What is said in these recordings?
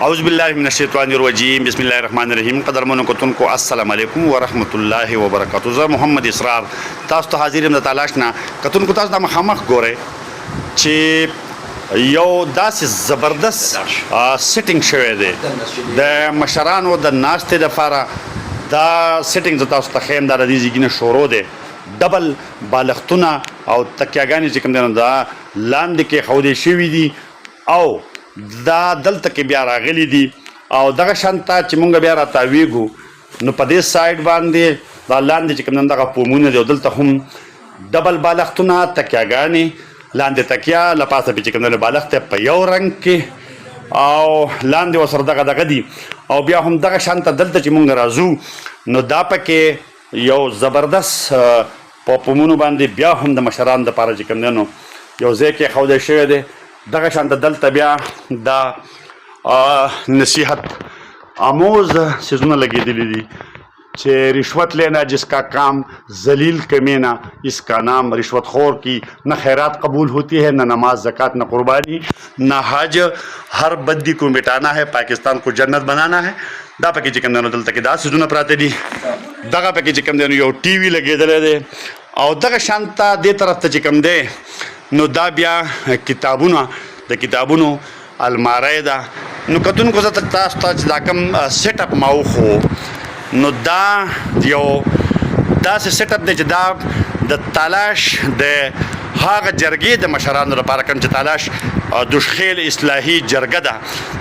اعوذ بالله من الشیطان الرجیم بسم الله الرحمن الرحیم. قدرمنو کتونکو السلام علیکم ورحمۃ الله وبرکاتہ. زه محمد اسرار تاسو ته حاضر یم د تلاش نه. کتونکو تاسو د مخامخ ګورئ چې یو داسې زبردست سیټینګ شوی دی د مشرانو د ناستې لپاره. دا سیټینګ زه تاسو ته ښیم دا د دې ځای نه شروع دی. ډبل بالښتونه او تکیهګانې چې کوم دی نو دا لاندې کېښودې شوي دي او دا دلته کې بیا راغلي دي او دغه شانته چې مونږ بیا راتاویږو نو په دې سایډ باندې دا لاندې چې کوم دی دغه پومونه دي او دلته هم ډبل بالښتونه تکیهګانې لاندې تکیه له پاسه پې چې کوم دی بالښت په یو رنګ کې او لاندې ورسره دغه دي او بیا هم دغه شانته دلته چې مونږ راځو نو دا پکې یو زبردست په پومونو باندې بیا هم د مشرانو دپاره چې کوم دی نو یو ځای کې ایښودی شوی دی. دغه شانته دلته بیا دا نصیحت آموز څیزونه لګېدلي دي چې رشوت لینا جس کا کام ذلیل کمینا اس کا نام رشوت خور کی. نہ خیرات قبول ہوتی ہے نہ نماز زکوٰۃ نہ قربانی نہ حج. ہر بدی کو مٹانا ہے پاکستان کو جنت بنانا ہے. دا پکې چې کوم دی نو دلته کې دا څیزونه پراته دي. دغه پکې چې کوم دی نو یو ټي وي لګېدلی دی او دغه شانته دې طرف ته چې کوم دی نو دا بیا کتابونه د کتابونو الماری ده. نو کتونکو زه تاسو ته چې دا کوم سیټ اپ ما وښو نو دا یو داسې سیټ اپ دی چې دا د تلاش د هغه جرګې د مشرانو لپاره کوم چې تلاش دوشخیل اصلاحي جرګه ده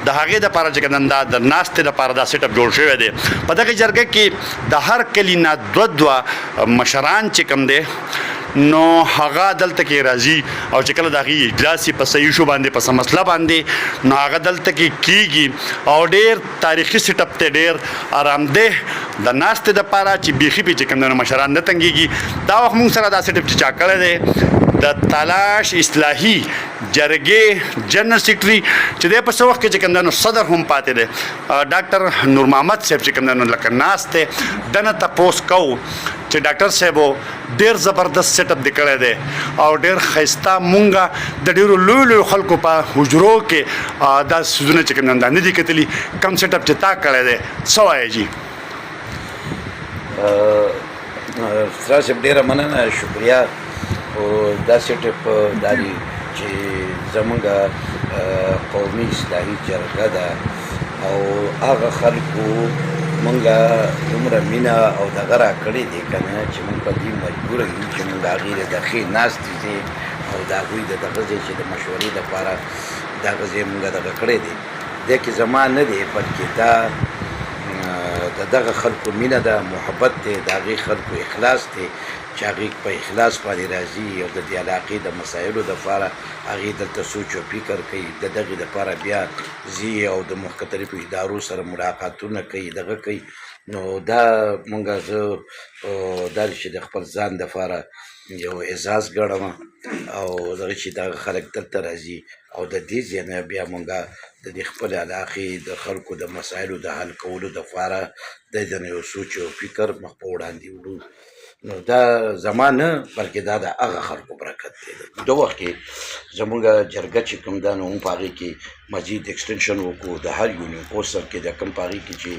د هغې دپاره چې کوم دا د ناستې دپاره دا سیټ اپ جوړ شوی دی. په دغه جرګه کې د هر کلي نه دوه مشران چې کوم دی نو هغه دلته کې راځي او چې کله د هغې اجلاس په څه ایشو باندې په څه مسله باندې نو هغه دلته کې کیږي او ډېر تاریخي سیټ اپ دی، ډېر ارامدeh د ناستې دپاره چې بیخي پې چې کوم دی نو مشران نه تنګېږي. دا وخت موږ سره دا سیټ اپ چې چا کړی دی د تلاش اصلاحي جرګې جنرال سیکرټري چې دی په څه وخت کې چې کوم دی نو صدر هم پاتې دی ډاکټر نور محمد صاحب چې کوم دی نو لکه ناست دی دنه تپوس کوو چې ډاکټر صاحبو ډېر زبردست سیټ اپ دی کړی دی او ډېر ښایسته مونږه د ډېرو لویو لویو خلکو په حجرو کې دا څیزونه چې کوم دی دا نه دي کتلي. کوم سیټ اپ چې تا کړی دی څه وایې جي؟ سرا صاحب ډېره مننه، شکریه. او دا سیټ اپ دا دی چې زمونږ قومي اصلاحي جرګه ده او هغه خلکو مونږه دومره مینه او دغه راکړې دی که نه چې مونږ په دې مجبوره یو چې مونږ د هغې د ښې ناستې ځای او د هغوی د دغه ځای چې د مشورې دپاره دغه ځای مونږ دغه کړی دی. دې کې زما نه دی بلکې دا د دغه خلکو مینه ده، محبت دی، د هغې خلکو اخلاص دی چې هغې په اخلاص باندې راځي او د دې علاقې د مسایلو دپاره هغې دلته سوچ او فکر کوي، د دغې دپاره بیا ځي او د مختلفو ادارو سره ملاقاتونه کوي، دغه کوي. نو دا مونږه زه دا چې د خپل ځان دپاره یو اعزاز ګڼم او دغه چې دغه خلک دلته راځي او د دې ځای نه بیا مونږه د دې خپل علاقې د خلکو د مسایلو د حل کولو دپاره د دې نه یو سوچ او فکر مخ په وړاندې وړو. نو دا زما نه بلکې دا د هغه خلکو برکت دی. د وخت کې زمونږ جرګه چې کوم ده نو موږ په هغې کې مزید ایکسټنشن وکړو د هر یونین پوسټر کې د کوم په هغې کې چې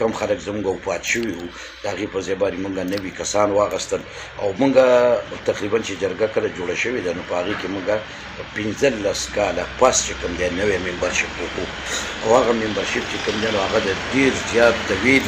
کم خلک زمونږ وفات شوي وو د هغې په ځای باندې مونږ نوي کسان واخیستل او مونږ تقریبا چې جرګه کله جوړه شوې ده نو په هغې کې مونږ 15 کاله پس چې کوم دی نوی ممبرشپ وکړو او هغه ممبرشپ چې کوم دی نو هغه د ډېر زیات طویل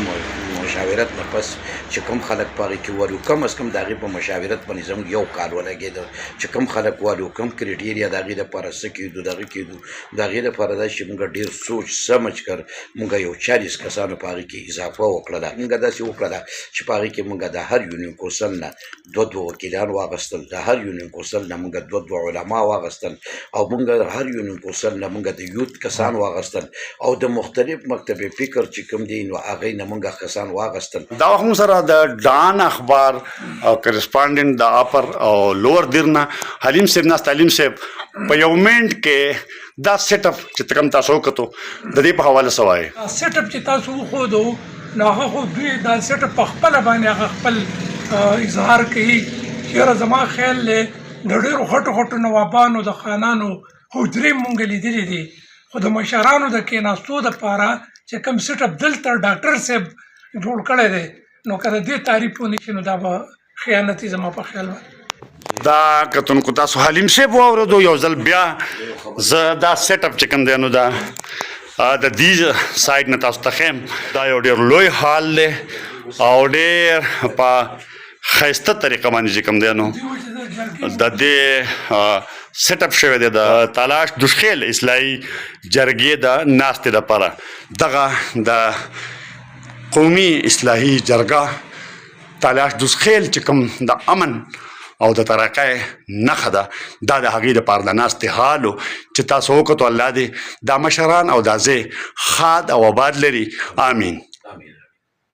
مشاورت نه پس چې کوم خلک په هغې کې ولو کم از کم د هغې په مشاورت باندې زموږ یو کال ولګېده چې کوم خلک ولو کم کرایټیریا د هغې دپاره څه کېدو د هغې کېدو د هغې دپاره دا چې مونږ ډېر سوچ سمج کر مونږ یو 40 کسانو په هغې کې اضافه وکړله. مونږ داسې وکړله چې په هغې کې مونږ د هر یونین کونسل نه 2 وکیلان واخیستل، د هر یونین کونسل نه مونږ 2 علما واخیستل او مونږ هر یونین کونسل نه مونږ د یوت کسان واخیستل او د مختلف مکتب فکر چې کوم دی نو هغې نه مونږ کسان واخیستل. دا وخت موږ سره د ډان اخبار او کرسپانډنټ د اپر او لوور دیرنا حلیم صاحب ناست. حلیم صاحب په یو منټ کې دا سیټ اپ چې کوم تاسو وکړو د دې په حواله څه وایي؟ سیټ اپ چې تاسو وښودو نو هغه خو دوی دا سیټ اپ په خپله باندې هغه خپل اظهار کوي چې یاره زما خیال دی د ډېرو غټو غټو نوابانو د خانانو حجرې مونږ لیدلې دي خو د مشرانو د کېناستو دپاره چې کوم سیټ اپ دلته ډاکټر صاحب جوړ کړی دی نو که د دې تعریف ونه شي نو دا به خیانت وي زما په خیال باندې. دا کتونکو تاسو حلیم صاحب واورېدو یو ځل بیا زه دا سیټ اپ چې کوم دی نو دا د دې سایډ نه تاسو ته ښیم دا یو ډېر لوی هال دی او ډېر په ښایسته طریقه باندې چې کوم دی نو د دې سیټ اپ شوی دی د تلاش دوشخیل اصلاحي جرګې د ناستې دپاره دغه د قومي اصلاحي جرګه تلاش دوشخیل چې کوم د امن او د ترقۍ نښه ده دا د هغې دپاره د ناستې حال و چې تاسو وکتو الله دې دا مشران او دا ځای ښاد او آباد لري. آمین.